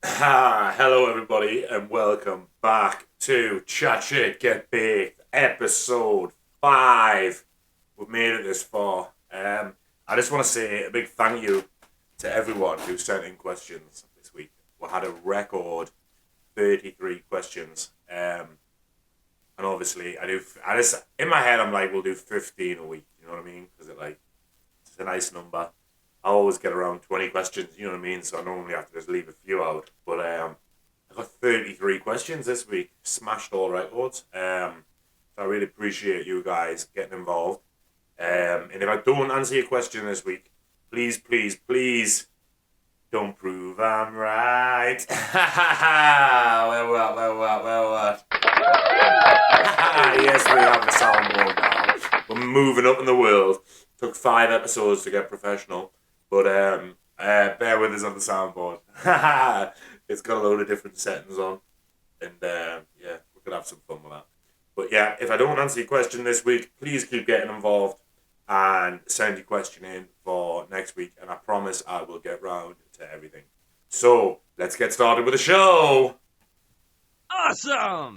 Hello everybody and welcome back to Chat Shit Get Baked episode 5. We've made it this far. I just want to say a big thank you to everyone who sent in questions this week. We had a record 33 questions. And obviously I just in my head I'm like we'll do 15 a week, you know what I mean? Because it's a nice number. I always get around 20 questions, you know what I mean? So I normally have to just leave a few out. But I got 33 questions this week, smashed all records. So I really appreciate you guys getting involved. And if I don't answer your question this week, please don't prove I'm right. Well. Yes, we have the soundboard now. We're moving up in the world. Took 5 episodes to get professional. But bear with us on the soundboard. It's got a load of different settings on. And yeah, we could have some fun with that. But yeah, if I don't answer your question this week, please keep getting involved and send your question in for next week. And I promise I will get round to everything. So, let's get started with the show. Awesome!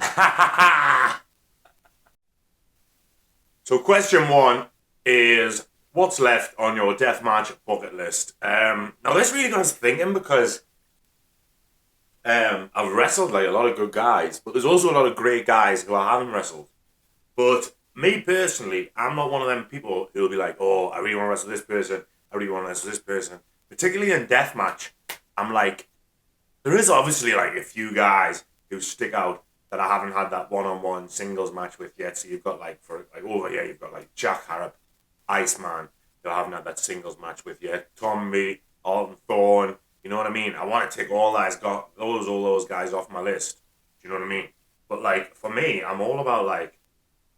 So question 1 is, what's left on your deathmatch bucket list? Now this really got us thinking because I've wrestled like a lot of good guys, but there's also a lot of great guys who I haven't wrestled. But me personally, I'm not one of them people who'll be like, oh, I really want to wrestle this person, I really want to wrestle this person. Particularly in deathmatch, I'm like, there is obviously like a few guys who stick out that I haven't had that one-on-one singles match with yet. So you've got like, for like over here, you've got like Jack Harrop, Iceman, that I haven't had that singles match with yet. Tommy, Alton Thorne, you know what I mean? I want to take all those guys off my list. Do you know what I mean? But like for me, I'm all about like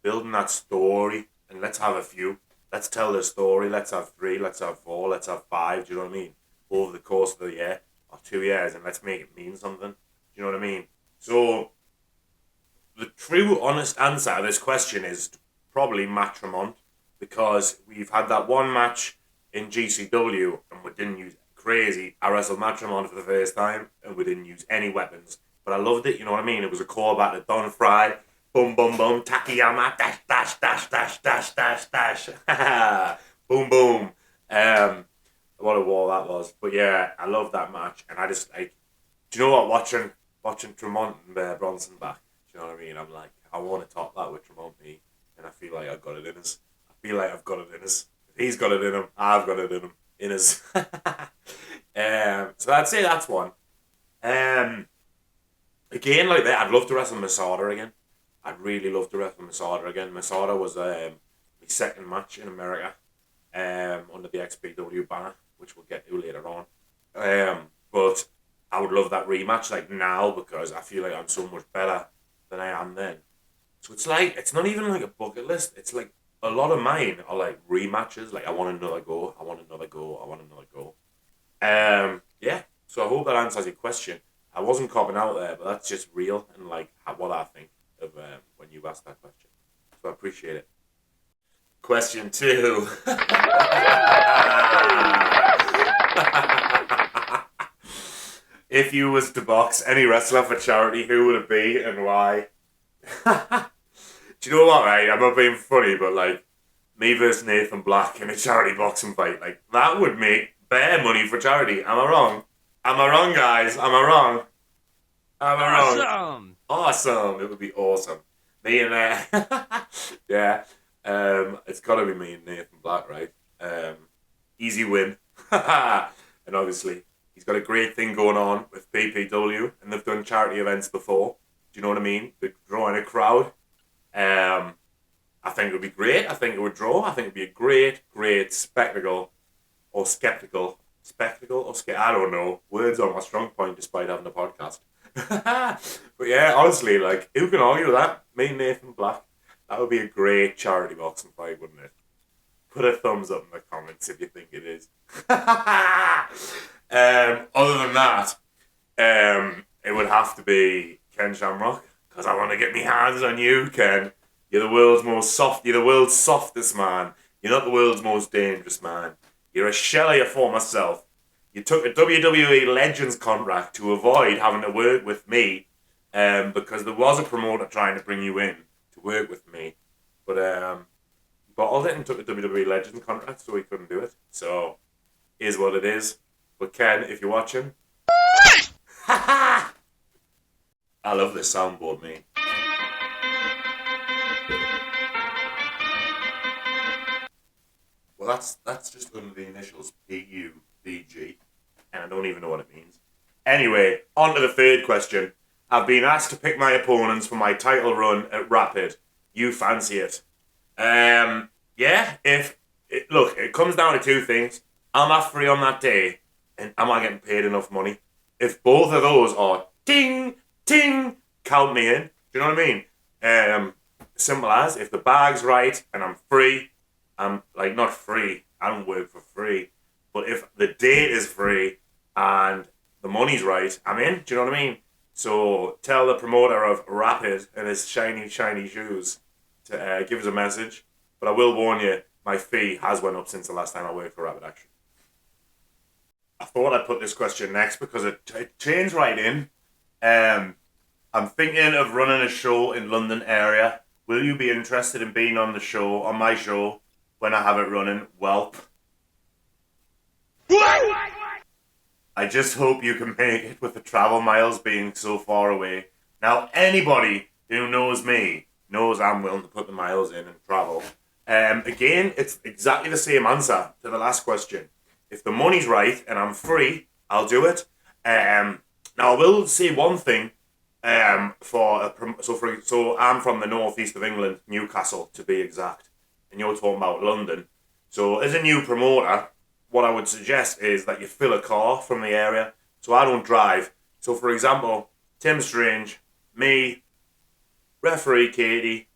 building that story, and let's have a few. Let's tell the story. Let's have 3. Let's have 4. Let's have 5. Do you know what I mean? Over the course of the year or 2 years, and let's make it mean something. Do you know what I mean? So the true, honest answer to this question is probably Matt Tremont, because we've had that one match in GCW and we didn't use crazy. I wrestled Matt Tremont for the first time and we didn't use any weapons. But I loved it, you know what I mean? It was a callback to Don Fry. Boom, boom, boom. Takayama. Dash, dash, dash, dash, dash, dash, dash. Boom, boom. What a war that was. But yeah, I love that match. And I just, like, do you know what? Watching Tremont and Bronson back, do you know what I mean? I'm like, I want to top that with Tremont, me. And I feel like I've got it in us. If he's got it in him, I've got it in us. So I'd say that's one. Again, like that, I'd love to wrestle Masada again. I'd really love to wrestle Masada again. Masada was my second match in America under the XPW banner, which we'll get to later on. But I would love that rematch like now, because I feel like I'm so much better than I am then. So it's like, it's not even like a bucket list. It's like a lot of mine are like rematches. Like I want another go. Yeah. So I hope that answers your question. I wasn't copping out there, but that's just real and like what I think of when you asked that question. So I appreciate it. Question 2. If you was to box any wrestler for charity, who would it be and why? Do you know what, right? I'm not being funny, but like, me versus Nathan Black in a charity boxing fight, like, that would make bare money for charity. Am I wrong? Am I wrong, guys? Am I wrong? Awesome! Awesome! It would be awesome. Me and, yeah, it's gotta be me and Nathan Black, right? Easy win. And obviously, he's got a great thing going on with PPW, and they've done charity events before. Do you know what I mean? They're drawing a crowd. I think it would be great. I think it would draw. I think it would be a great spectacle. Or skeptical. Spectacle or I don't know. Words are my strong point despite having a podcast. But yeah, honestly, like, who can argue with that? Me and Nathan Black. That would be a great charity boxing fight, wouldn't it? Put a thumbs up in the comments if you think it is. Other than that, it would have to be Ken Shamrock, because I want to get my hands on you, Ken. You're the world's softest man. You're not the world's most dangerous man. You're a shell of your former self. You took a WWE Legends contract to avoid having to work with me, because there was a promoter trying to bring you in to work with me, but bottled it and took a WWE Legends contract, so he couldn't do it. So, is what it is. But Ken, if you're watching, I love this soundboard, mate. Well, that's just under the initials PUBG, and I don't even know what it means. Anyway, on to the third question. I've been asked to pick my opponents for my title run at Rapid. You fancy it? Yeah. Look, it comes down to two things. Am I free on that day, and am I getting paid enough money? If both of those are ting ting, count me in. Do you know what I mean? Simple as, if the bag's right and I'm free, I'm like not free. I don't work for free, but if the date is free and the money's right, I'm in. Do you know what I mean? So tell the promoter of Rapid and his shiny shoes to give us a message. But I will warn you, my fee has went up since the last time I worked for Rapid Action. I thought I'd put this question next because it chains right in. I'm thinking of running a show in London area. Will you be interested in being on my show, when I have it running? Welp. I just hope you can make it with the travel miles being so far away. Now, anybody who knows me knows I'm willing to put the miles in and travel. Again, it's exactly the same answer to the last question. If the money's right and I'm free, I'll do it. Now, I will say one thing. So I'm from the northeast of England, Newcastle to be exact, and you're talking about London. So as a new promoter, what I would suggest is that you fill a car from the area. So I don't drive. So for example, Tim Strange, me, referee Katie,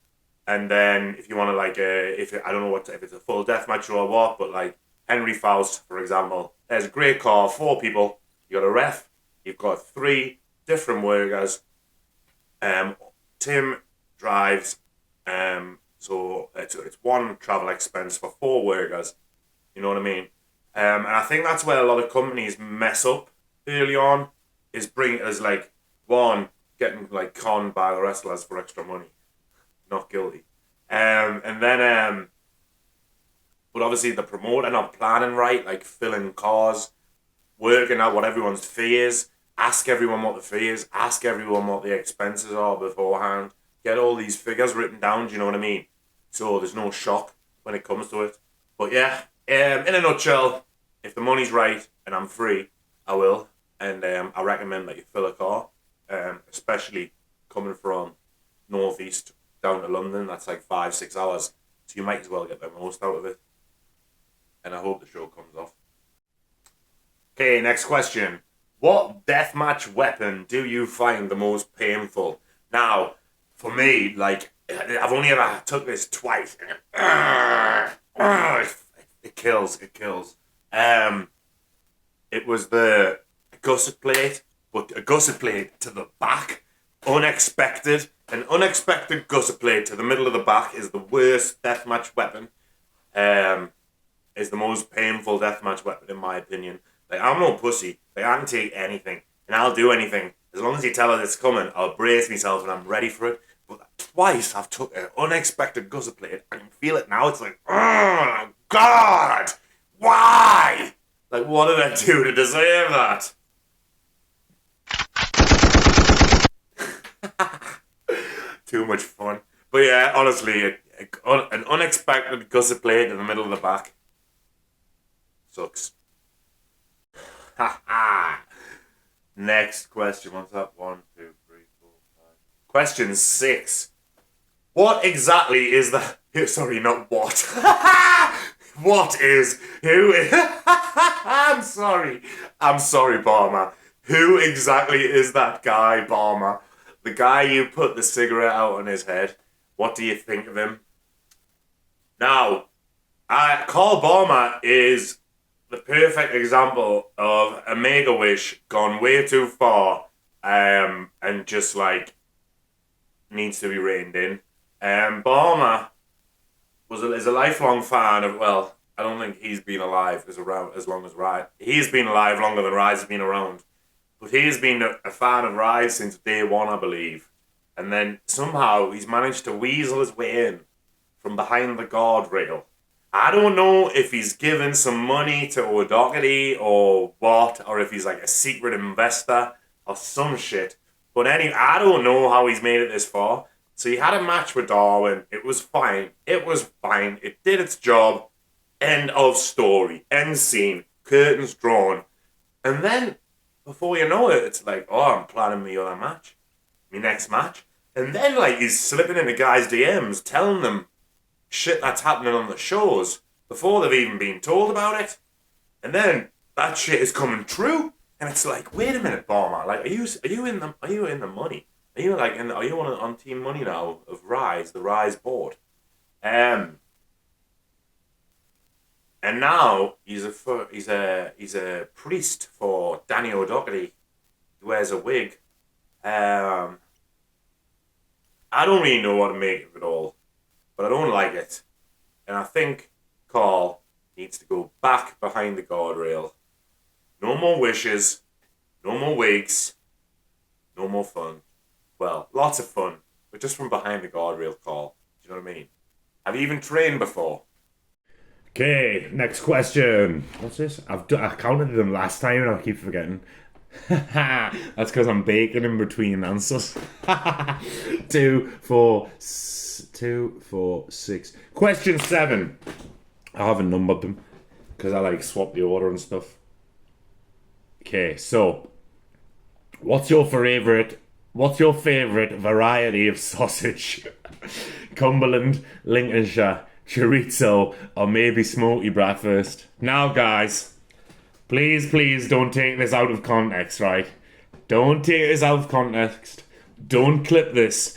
and then if you want to I don't know if it's a full deathmatch or what, but like Henry Faust, for example, there's a great car, 4 people. You got a ref, you've got 3 different workers. Tim drives, so it's one travel expense for 4 workers. You know what I mean? And I think that's where a lot of companies mess up early on, is getting like conned by the wrestlers for extra money. Not guilty. But obviously the promoter not planning right, like filling cars, working out what everyone's fee is, ask everyone what the fee is, ask everyone what the expenses are beforehand, get all these figures written down, do you know what I mean? So there's no shock when it comes to it. But yeah, in a nutshell, if the money's right and I'm free, I will. And I recommend that you fill a car, especially coming from northeast down to London. That's like 5-6 hours. So you might as well get the most out of it. And I hope the show comes off. Okay, next question. What deathmatch weapon do you find the most painful? Now, for me, like, I've only ever took this twice. It kills. It was the gusset plate, but a gusset plate to the back. Unexpected. An unexpected gusset plate to the middle of the back is the worst deathmatch weapon. Is the most painful deathmatch weapon in my opinion. Like, I'm no pussy. Like, I can take anything, and I'll do anything. As long as you tell us it's coming, I'll brace myself and I'm ready for it. But twice I've took an unexpected gusset plate. I can feel it now. It's like, oh, God! Why? Like, what did I do to deserve that? Too much fun. But yeah, honestly, an unexpected gusset plate in the middle of the back sucks. Next question. What's up? 1, 2, 3, 4, 5. Question 6. What exactly is the... Sorry, not what. What is... Who is... I'm sorry, Balmer. Who exactly is that guy, Balmer? The guy you put the cigarette out on his head. What do you think of him? Now, Carl Balmer is the perfect example of a Make-A-Wish gone way too far, and just like needs to be reined in. Balmer is a lifelong fan of, well, I don't think he's been alive as long as Rise. He's been alive longer than Rise has been around. But he's been a fan of Rise since day one, I believe. And then somehow he's managed to weasel his way in from behind the guardrail. I don't know if he's given some money to O'Doherty or what, or if he's like a secret investor or some shit. But anyway, I don't know how he's made it this far. So he had a match with Darwin. It was fine. It did its job. End of story. End scene. Curtains drawn. And then, before you know it, it's like, oh, I'm planning my other match. My next match. And then, like, he's slipping into guys' DMs, telling them shit that's happening on the shows before they've even been told about it. And then that shit is coming true. And it's like, wait a minute, Balmer. Like, are you in the money? Are you on Team Money now of Rise, the Rise board? And now he's a priest for Danny O'Doherty. He wears a wig. I don't really know what to make of it all, but I don't like it. And I think Carl needs to go back behind the guardrail. No more wishes, no more wigs, no more fun. Well, lots of fun, but just from behind the guardrail, Carl. Do you know what I mean? Have you even trained before? Okay, next question. What's this? I counted them last time and I keep forgetting. That's because I'm baking in between answers. 2, 4, 6. Question 7. I haven't numbered them because I like swap the order and stuff. Okay, so what's your favourite variety of sausage? Cumberland, Lincolnshire, chorizo, or maybe smoky bratwurst? Now, guys, please don't take this out of context, right? Don't take this out of context. Don't clip this.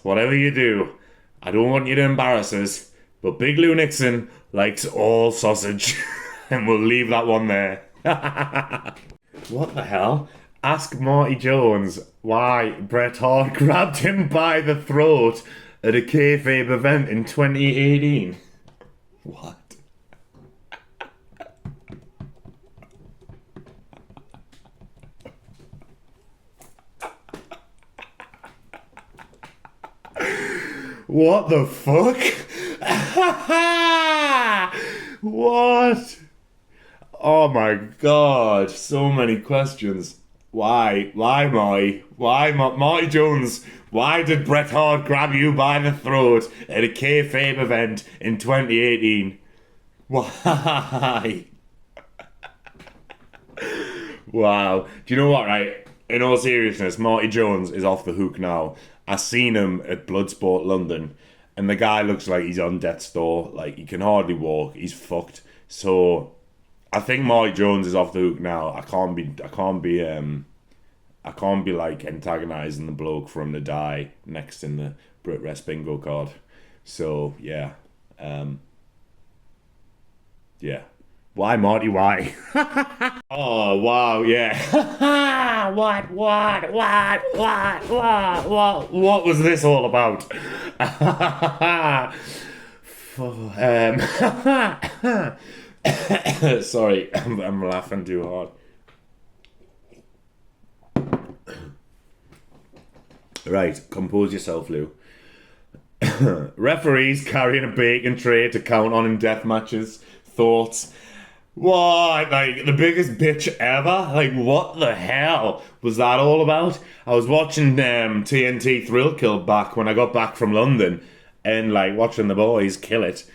Whatever you do, I don't want you to embarrass us, but Big Lou Nixon likes all sausage. And we'll leave that one there. What the hell? Ask Marty Jones why Bret Hart grabbed him by the throat at a kayfabe event in 2018. What? What the fuck? What? Oh my god, so many questions. Why, Marty? Marty Jones? Why did Bret Hart grab you by the throat at a kayfabe event in 2018? Why? Wow. Do you know what, right? In all seriousness, Marty Jones is off the hook now. I seen him at Bloodsport London, and the guy looks like he's on death's door. Like, he can hardly walk. He's fucked. So I think Marty Jones is off the hook now. I can't be like antagonizing the bloke for him to die next in the Brit Rest bingo card. So yeah. Yeah. Why, Marty? Why? Oh wow, yeah. What was this all about? Sorry, I'm laughing too hard. Right, compose yourself, Lou. Referees carrying a bacon tray to count on in death matches. Thoughts? What? Like, the biggest bitch ever? Like, what the hell was that all about? I was watching TNT Thrill Kill back when I got back from London and, like, watching the boys kill it.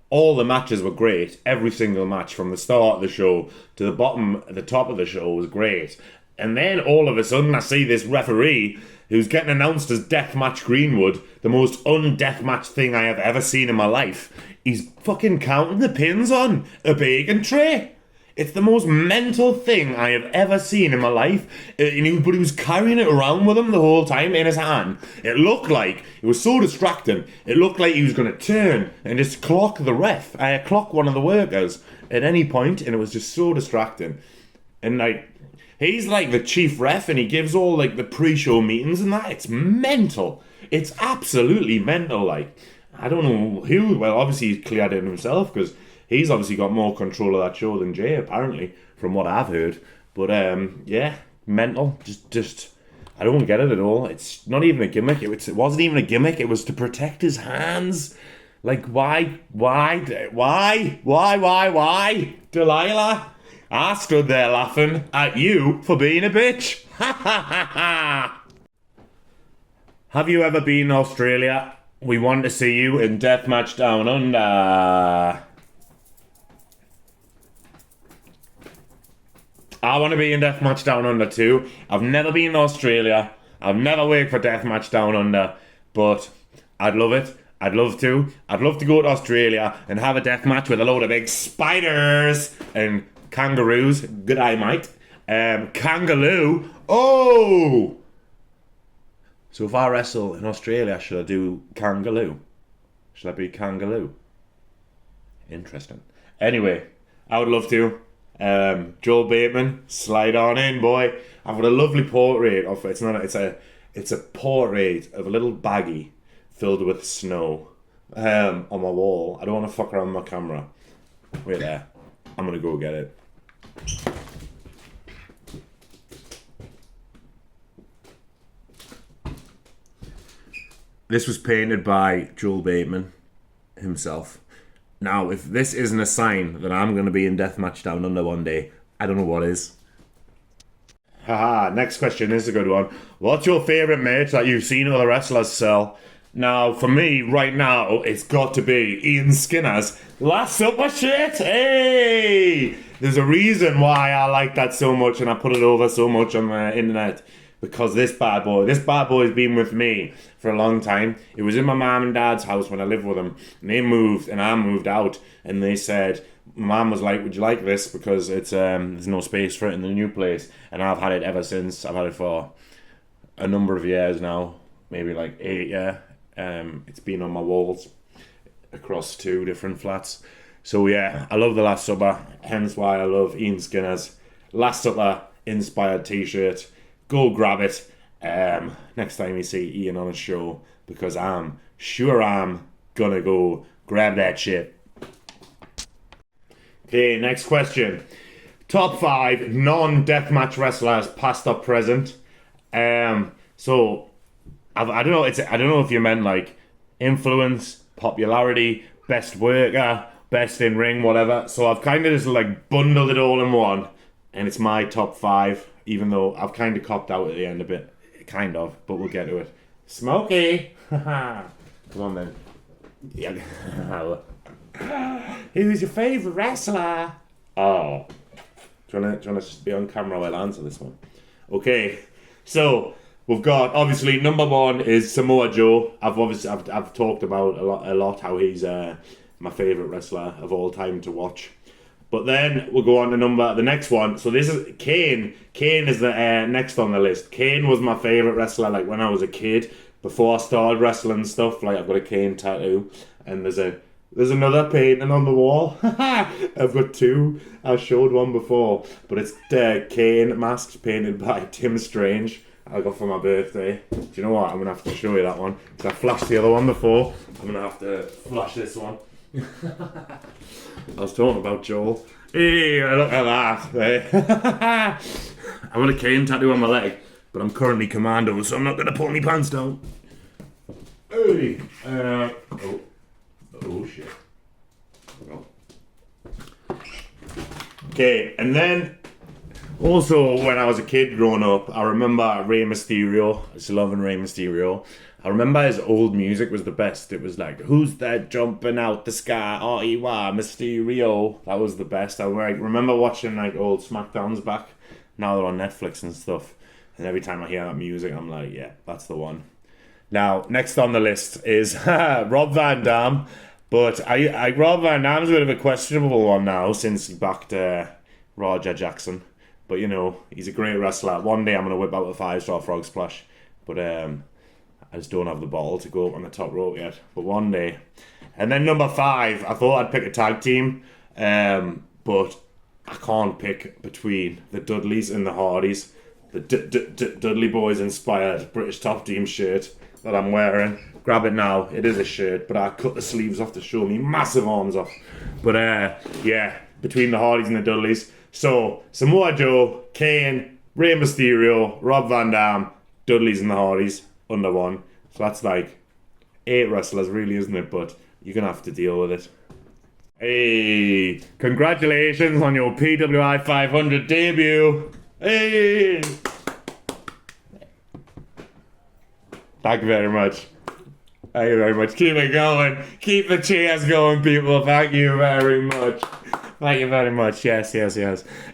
All the matches were great. Every single match from the start of the show to the top of the show was great. And then all of a sudden I see this referee who's getting announced as Deathmatch Greenwood, the most un-deathmatch thing I have ever seen in my life. He's fucking counting the pins on a bacon tray. It's the most mental thing I have ever seen in my life. But he was carrying it around with him the whole time in his hand. It looked like, it was so distracting, it looked like he was going to turn and just clock the ref, clock one of the workers at any point, and it was just so distracting. And like, he's like the chief ref and he gives all like the pre-show meetings and that. It's mental. It's absolutely mental, like. I don't know who. Well, obviously he cleared it himself because he's obviously got more control of that show than Jay, apparently, from what I've heard. But yeah, mental. Just I don't get it at all. It's not even a gimmick. It wasn't even a gimmick. It was to protect his hands. Like why, Delilah? I stood there laughing at you for being a bitch. Ha ha ha ha. Have you ever been in Australia? We want to see you in Deathmatch Down Under. I want to be in Deathmatch Down Under too. I've never been in Australia. I've never worked for Deathmatch Down Under. But I'd love it. I'd love to. I'd love to go to Australia and have a deathmatch with a load of big spiders and kangaroos. Good eye, mate. Kangaroo. Oh! So if I wrestle in Australia, should I do kangaroo? Should I be kangaroo? Interesting. Anyway, I would love to. Joel Bateman, slide on in, boy. I've got a lovely portrait of it. It's a portrait of a little baggie filled with snow on my wall. I don't want to fuck around with my camera. Wait there. I'm gonna go get it. This was painted by Joel Bateman himself. Now, if this isn't a sign that I'm going to be in Deathmatch Down Under one day, I don't know what is. Haha, next question is a good one. What's your favourite merch that you've seen other wrestlers sell? Now, for me, right now, it's got to be Ian Skinner's Last Supper shit. Hey! There's a reason why I like that so much and I put it over so much on the internet. Because this bad boy's been with me for a long time. It was in my mum and dad's house when I lived with them. And they moved and I moved out. And they said, my mum was like, would you like this? Because it's there's no space for it in the new place. And I've had it ever since. I've had it for a number of years now. Maybe like 8 years. It's been on my walls across 2 different flats. So yeah, I love the Last Supper. Hence why I love Ian Skinner's Last Supper inspired t-shirt. Go grab it next time you see Ian on a show, because I'm sure I'm gonna go grab that shit. Okay, next question. Top 5 non-deathmatch wrestlers, past or present. So I don't know. I don't know if you meant like influence, popularity, best worker, best in ring, whatever. So I've kind of just like bundled it all in one, and it's my top 5. Even though I've kind of copped out at the end a bit. Kind of, but we'll get to it. Smokey! Come on then. Yeah. Who's your favourite wrestler? Oh. Do you want to be on camera while I answer this one? Okay. So, we've got, obviously, number 1 is Samoa Joe. I've talked about a lot how he's my favourite wrestler of all time to watch. But then we'll go on to the next one. So this is Kane. Kane is the next on the list. Kane was my favourite wrestler like when I was a kid. Before I started wrestling and stuff, like I've got a Kane tattoo. And there's another painting on the wall. I've got 2. I showed one before. But it's Kane masks painted by Tim Strange. I got for my birthday. Do you know what? I'm going to have to show you that one. Because I flashed the other one before. I'm going to have to flash this one. I was talking about Joel. Hey, look at that. I've got a Kane tattoo on my leg, but I'm currently commando, so I'm not going to pull my pants down. Hey. Oh shit. Okay, and then also when I was a kid growing up, I remember Rey Mysterio. I was loving Rey Mysterio. I remember his old music was the best. It was like, who's that jumping out the sky? R-E-Y, Mysterio. That was the best. I remember watching like old SmackDowns back. Now they're on Netflix and stuff. And every time I hear that music, I'm like, yeah, that's the one. Now, next on the list is Rob Van Dam. But Rob Van Dam's a bit of a questionable one now since he backed Roger Jackson. But, you know, he's a great wrestler. One day I'm going to whip out a 5-star frog splash. But I just don't have the ball to go up on the top rope yet. But one day. And then number 5, I thought I'd pick a tag team. But I can't pick between the Dudleys and the Hardys. The Dudley Boys inspired British top team shirt. that I'm wearing. Grab it now. It is a shirt, but I cut the sleeves off to show me massive arms off. But yeah, between the Hardys and the Dudleys. So Samoa Joe, Kane, Rey Mysterio, Rob Van Dam, Dudleys and the Hardys under one. So that's like 8 wrestlers, really, isn't it? But you're gonna have to deal with it. Hey, congratulations on your PWI 500 debut. Hey. Thank you very much. Thank you very much. Keep it going. Keep the cheers going, people. Thank you very much. Thank you very much. Yes.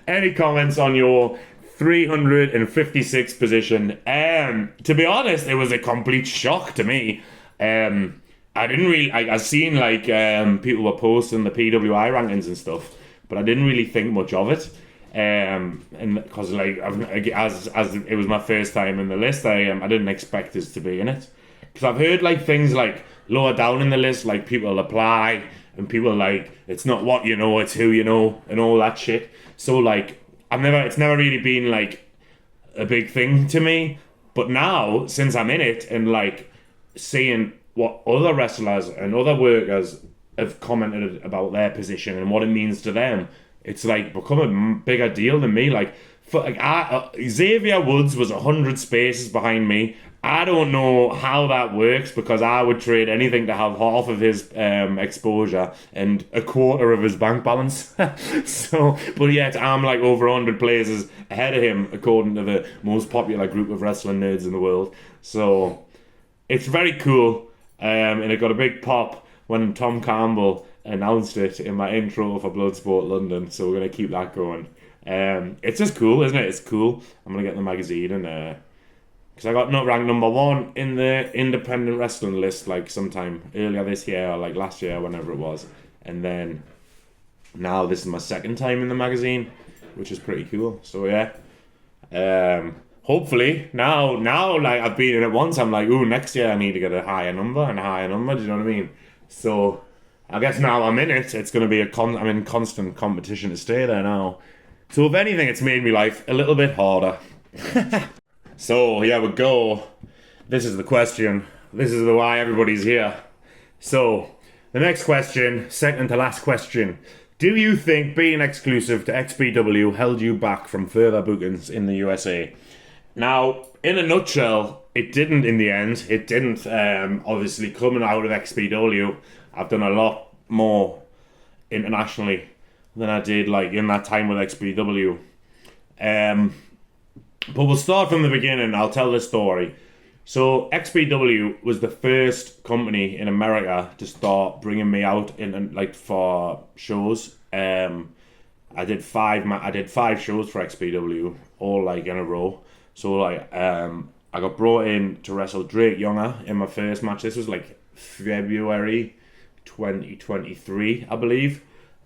Any comments on your 356 position? To be honest, it was a complete shock to me. I didn't really. I seen like people were posting the PWI rankings and stuff, but I didn't really think much of it. And because like as it was my first time in the list, I didn't expect us to be in it. Because I've heard like things like lower down in the list, like people apply and people like it's not what you know, it's who you know, and all that shit. So like it's never really been like a big thing to me. But now since I'm in it and like seeing what other wrestlers and other workers have commented about their position and what it means to them, it's like become a bigger deal than me. Like, Xavier Woods was 100 spaces behind me. I don't know how that works because I would trade anything to have half of his exposure and a quarter of his bank balance. So, but yet I'm like over 100 places ahead of him according to the most popular group of wrestling nerds in the world. So it's very cool, and it got a big pop when Tom Campbell announced it in my intro for Bloodsport London, so we're going to keep that going. It's just cool, isn't it? It's cool. I'm going to get the magazine and because I got not ranked number 1 in the independent wrestling list like sometime earlier this year or like last year, whenever it was, and then now this is my second time in the magazine, which is pretty cool. So yeah, hopefully now like I've been in it once, I'm like, ooh, next year I need to get a higher number and a higher number. Do you know what I mean? So I guess now I'm in it, it's going to be I'm in constant competition to stay there now. So if anything, it's made my life a little bit harder. So here we go. This is the question. This is the why everybody's here. So the next question, second to last question. Do you think being exclusive to XPW held you back from further bookings in the USA? Now, in a nutshell, it didn't in the end. It didn't. Obviously, coming out of XPW, I've done a lot more internationally than I did like in that time with XPW. But we'll start from the beginning. I'll tell the story. So XPW was the first company in America to start bringing me out in like for shows. I did 5 shows for XPW, all like in a row. So like I got brought in to wrestle Drake Younger in my first match. This was like February 2023, I believe.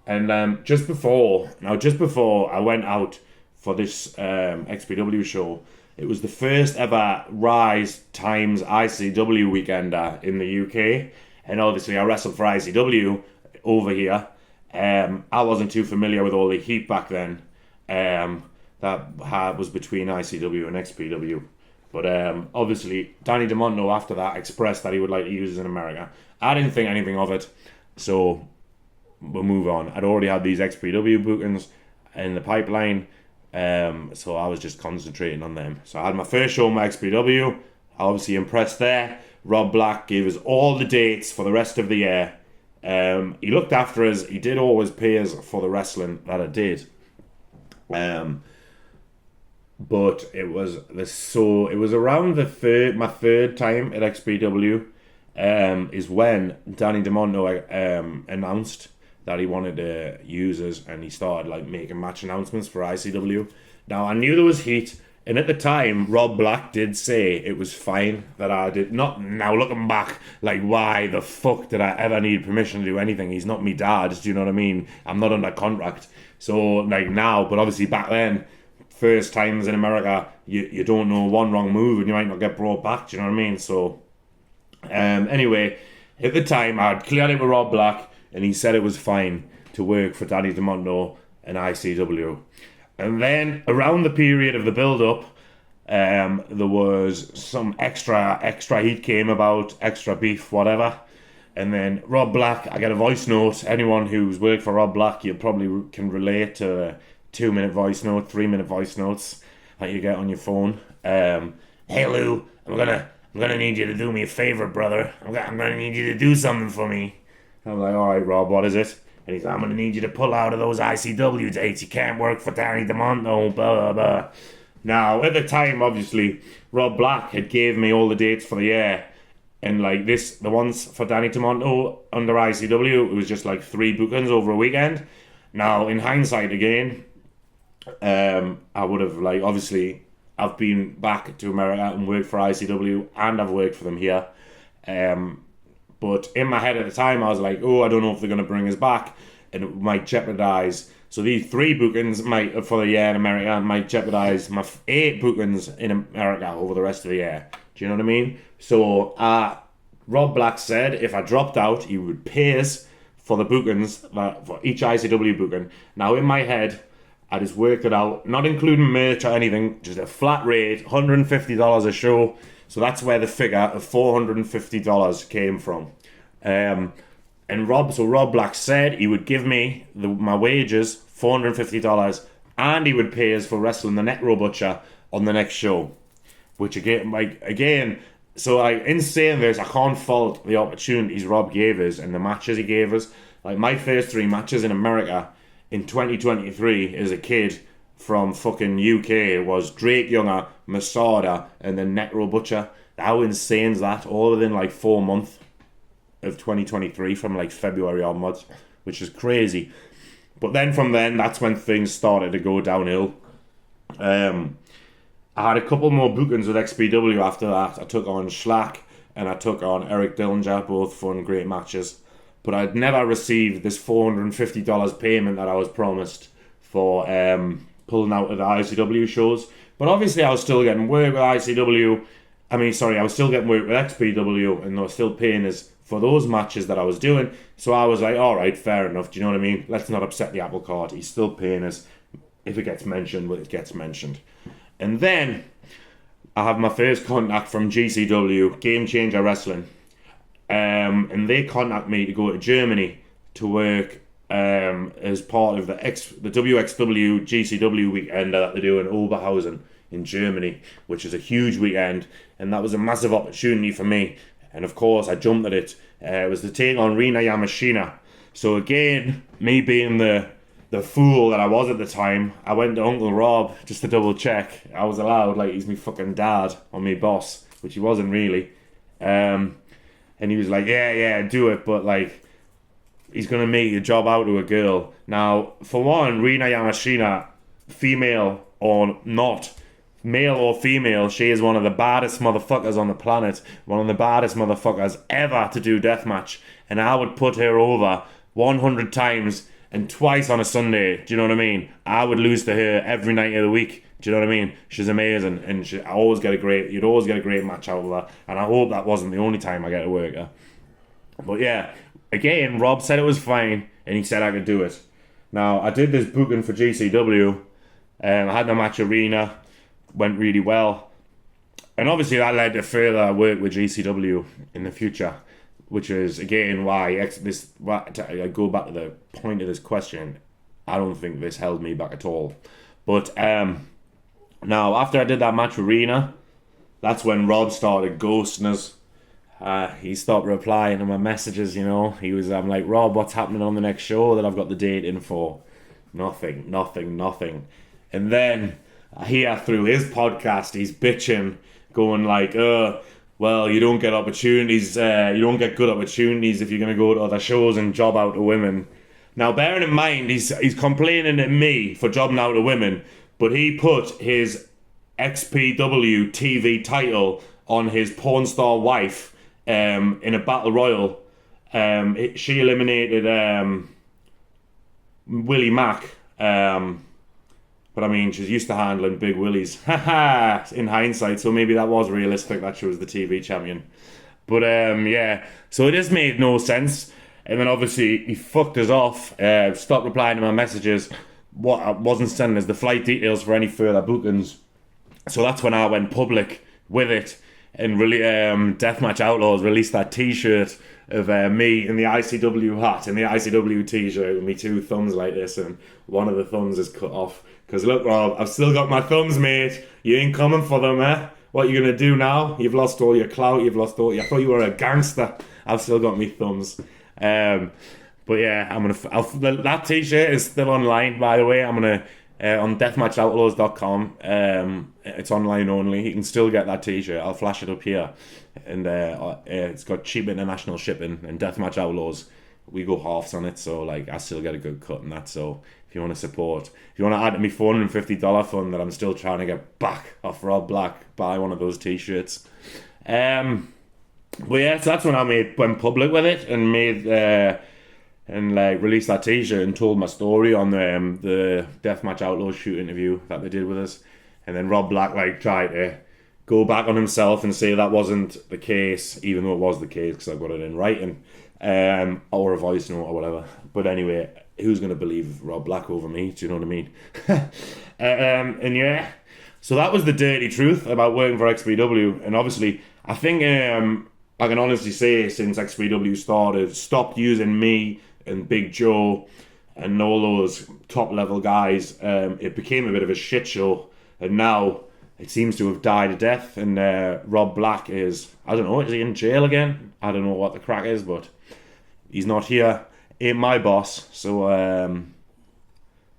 And just before I went out for this XPW show, it was the first ever Rise times ICW weekender in the UK. And obviously I wrestled for ICW over here. I wasn't too familiar with all the heat back then. That was between ICW and XPW. But obviously Danny DeMonto after that expressed that he would like to use it in America. I didn't think anything of it, so we'll move on. I'd already had these XPW bookings in the pipeline, so I was just concentrating on them. So I had my first show on my XPW. I obviously impressed there. Rob Black gave us all the dates for the rest of the year. He looked after us. He did always pay us for the wrestling that I did. But it was around my third time at XPW, is when Danny DeMonto announced that he wanted to use us, and he started like making match announcements for ICW. Now I knew there was heat, and at the time Rob Black did say it was fine that I did not. Now looking back, like why the fuck did I ever need permission to do anything? He's not me dad, do you know what I mean? I'm not under contract. So like now, but obviously back then, first times in America, you don't know one wrong move and you might not get brought back, do you know what I mean? So anyway, at the time I'd cleared it with Rob Black, and he said it was fine to work for Danny DeMonto and ICW. And then around the period of the build-up, There was some extra heat came about, extra beef, whatever. And then Rob Black, I get a voice note. Anyone who's worked for Rob Black, you probably can relate to 2-minute voice note, 3-minute voice notes that you get on your phone. Hey Lou, I'm gonna need you to do me a favor, brother. I'm gonna need you to do something for me. I'm like, all right, Rob, what is it? And he's like, I'm gonna need you to pull out of those ICW dates. You can't work for Danny DeMonto, blah blah blah. Now, at the time, obviously, Rob Black had gave me all the dates for the year. And like the ones for Danny DeMonto under ICW, it was just like 3 bookings over a weekend. Now, in hindsight again, I would have like, obviously, I've been back to America and worked for ICW, and I've worked for them here. But in my head at the time, I was like, oh, I don't know if they're going to bring us back, and it might jeopardize. So these 3 bookings for the year in America might jeopardize my 8 bookings in America over the rest of the year. Do you know what I mean? So Rob Black said if I dropped out, he would pay us for the bookings, for each ICW booking. Now in my head, I just worked it out, not including merch or anything, just a flat rate, $150 a show. So that's where the figure of $450 came from. And Rob Black said he would give me my wages, $450, and he would pay us for wrestling the Necro Butcher on the next show. Which again, so in saying this, I can't fault the opportunities Rob gave us and the matches he gave us. Like my first 3 matches in America in 2023 as a kid from fucking UK was Drake Younger, Masada, and then Necro Butcher. How insane is that? All within like 4 months of 2023 from like February onwards, which is crazy. But then from then, that's when things started to go downhill. I had a couple more bookings with XPW after that. I took on Schlack and I took on Eric Dillinger, both fun, great matches. But I'd never received this $450 payment that I was promised for pulling out of the ICW shows. But obviously I was still getting work with ICW. I was still getting work with XPW, and they were still paying us for those matches that I was doing. So I was like, alright, fair enough, do you know what I mean? Let's not upset the apple cart. He's still paying us. If it gets mentioned, well, it gets mentioned. And then I have my first contact from GCW, Game Changer Wrestling. And they contact me to go to Germany to work as part of the WXW GCW weekend that they do in Oberhausen in Germany, which is a huge weekend. And that was a massive opportunity for me. And of course, I jumped at it. It was to take on Rina Yamashina. So again, me being the fool that I was at the time, I went to Uncle Rob just to double check I was allowed, like he's me fucking dad or me boss, which he wasn't really. And he was like, yeah, do it, but like he's gonna make the job out to a girl. Now, for one, Rina Yamashina, female or not, male or female, she is one of the baddest motherfuckers on the planet, one of the baddest motherfuckers ever to do deathmatch, and I would put her over 100 times and twice on a Sunday. Do you know what I mean? I would lose to her every night of the week. Do you know what I mean? She's amazing, and you'd always get a great match out of her. And I hope that wasn't the only time I get to work her. But yeah, again, Rob said it was fine, and he said I could do it. Now I did this booking for GCW. I had my match arena, went really well, and obviously that led to further work with GCW in the future. Which is again why I go back to the point of this question. I don't think this held me back at all. But now after I did that match with Rena, that's when Rob started ghosting us. He stopped replying to my messages. I'm like, Rob, what's happening on the next show that I've got the date in for? Nothing. And then I hear through his podcast he's bitching, going like, well, you don't get opportunities, you don't get good opportunities if you're going to go to other shows and job out to women. Now, bearing in mind, he's complaining at me for jobbing out to women, but he put his XPW TV title on his porn star wife in a battle royal. She eliminated Willie Mack. But I mean, she's used to handling big willies. In hindsight, so maybe that was realistic that she was the TV champion. But yeah, so it just made no sense. And then obviously he fucked us off, stopped replying to my messages. What I wasn't sending us the flight details for any further bookings. So that's when I went public with it, and really, Deathmatch Outlaws released that T-shirt of me in the ICW hat and the ICW T-shirt with me two thumbs like this, and one of the thumbs is cut off. Because look, Rob, I've still got my thumbs, mate. You ain't coming for them, eh? What are you gonna do now? You've lost all your clout. You've lost all. I thought you were a gangster. I've still got me thumbs. But yeah, that T-shirt is still online, by the way. I'm gonna on deathmatchoutlaws.com. It's online only. You can still get that T-shirt. I'll flash it up here, and it's got cheap international shipping. And Deathmatch Outlaws, we go halves on it, so like I still get a good cut on that. So if you want to support, if you want to add to me $450 fund that I'm still trying to get back off Rob Black, buy one of those T-shirts. But yeah, so that's when went public with it and released that T-shirt and told my story on the Deathmatch Outlaws shoot interview that they did with us. And then Rob Black tried to go back on himself and say that wasn't the case, even though it was the case because I got it in writing, or a voice note or whatever. But anyway, who's going to believe Rob Black over me? Do you know what I mean? And yeah, so that was the dirty truth about working for XPW. And obviously, I think I can honestly say since XPW stopped using me and Big Joe and all those top level guys, it became a bit of a shit show. And now it seems to have died a death. And Rob Black is, I don't know, is he in jail again? I don't know what the crack is, but he's not here. Ain't my boss. So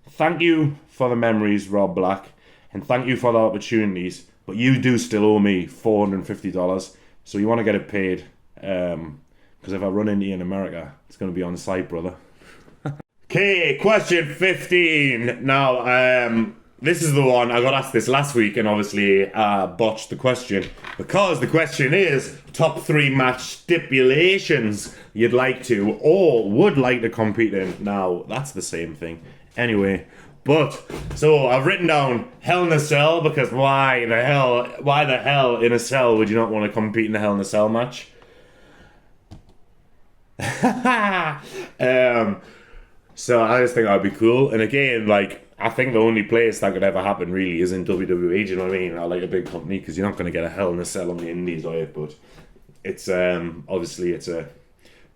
thank you for the memories, Rob Black. And thank you for the opportunities. But you do still owe me $450. So you want to get it paid. Because if I run into you in America, it's going to be on site, brother. Okay, question 15. Now, this is the one, I got asked this last week and obviously botched the question. Because the question is, top 3 match stipulations you'd like to or would like to compete in. Now, that's the same thing. Anyway, so I've written down Hell in a Cell because why the hell in a cell would you not want to compete in a Hell in a Cell match? So I just think that'd be cool. And again, I think the only place that could ever happen really is in WWE. Do you know what I mean? I like a big company because you're not going to get a Hell in a Cell on the Indies, are you? But it's obviously it's a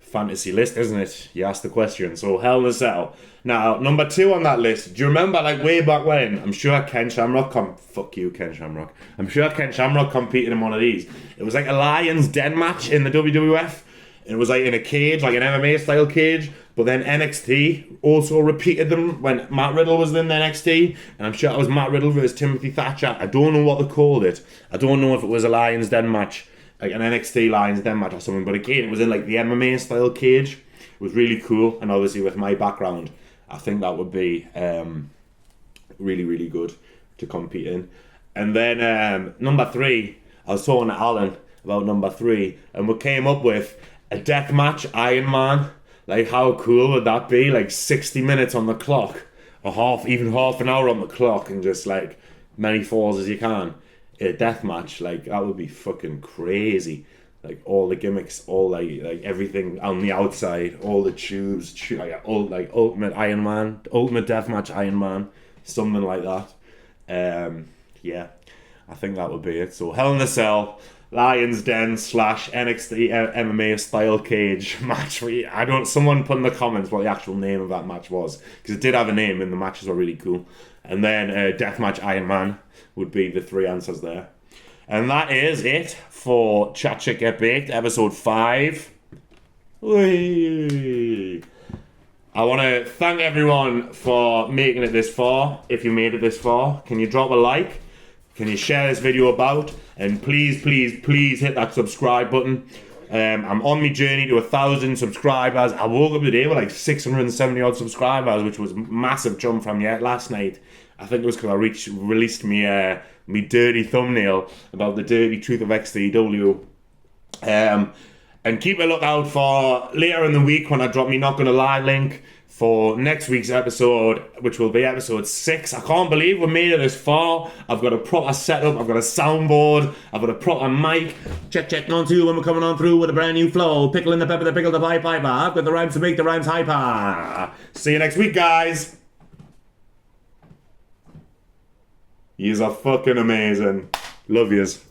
fantasy list, isn't it? You asked the question. So Hell in a Cell. Now, number 2 on that list. Do you remember way back when? I'm sure Ken Shamrock fuck you, Ken Shamrock. I'm sure Ken Shamrock competed in one of these. It was like a Lions Den match in the WWF. It was in a cage, like an MMA style cage. But then NXT also repeated them when Matt Riddle was in the NXT. And I'm sure it was Matt Riddle versus Timothy Thatcher. I don't know what they called it. I don't know if it was a Lions Den match, like an NXT Lions Den match or something. But again, it was in the MMA style cage. It was really cool. And obviously with my background, I think that would be really, really good to compete in. And then number 3, I was talking to Alan about number 3. And we came up with a deathmatch Iron Man. How cool would that be? 60 minutes on the clock, or half an hour on the clock, and just many falls as you can. A death match, that would be fucking crazy. All the gimmicks, all everything on the outside, all the tubes, ultimate Iron Man, ultimate deathmatch Iron Man, something like that. Yeah, I think that would be it. So Hell in a Cell, Lions Den / NXT MMA style cage match. Someone put in the comments what the actual name of that match was, because it did have a name and the matches were really cool. And then Deathmatch Iron Man would be the 3 answers there. And that is it for Chat Chick Get Baked, episode 5. Whee! I want to thank everyone for making it this far. If you made it this far, can you drop a like? Can you share this video about? And please, please, please hit that subscribe button. I'm on my journey to 1,000 subscribers. I woke up today with 670 odd subscribers, which was a massive jump from last night. I think it was because I released me dirty thumbnail about the dirty truth of XPW. And keep a lookout for later in the week when I drop me Not Gonna Lie link for next week's episode, which will be episode 6. I can't believe we made it this far. I've got a proper setup, I've got a soundboard, I've got a proper mic. Check, 1, 2, when we're coming on through with a brand new flow. Pickle in the pepper, the pickle, the piper. I've got the rhymes to make the rhymes hyper. See you next week, guys. He's a fucking amazing. Love yous.